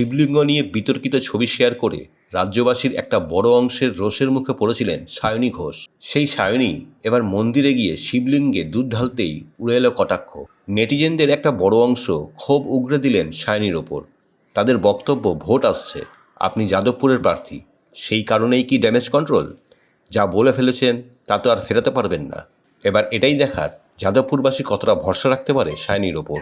শিবলিঙ্গ নিয়ে বিতর্কিত ছবি শেয়ার করে রাজ্যবাসীর একটা বড় অংশের রোষের মুখে পড়েছিলেন সায়নী ঘোষ। সেই সায়নী এবার মন্দিরে গিয়ে শিবলিঙ্গে দুধ ঢালতেই উড়ে এলো কটাক্ষ। নেটিজেনদের একটা বড় অংশ ক্ষোভ উগরে দিলেন সায়নীর ওপর। তাদের বক্তব্য, ভোট আসছে, আপনি যাদবপুরের প্রার্থী, সেই কারণেই কি ড্যামেজ কন্ট্রোল? যা বলে ফেলেছেন তা তো আর ফেরাতে পারবেন না। এবার এটাই দেখার যাদবপুরবাসী কতটা ভরসা রাখতে পারে সায়নীর ওপর।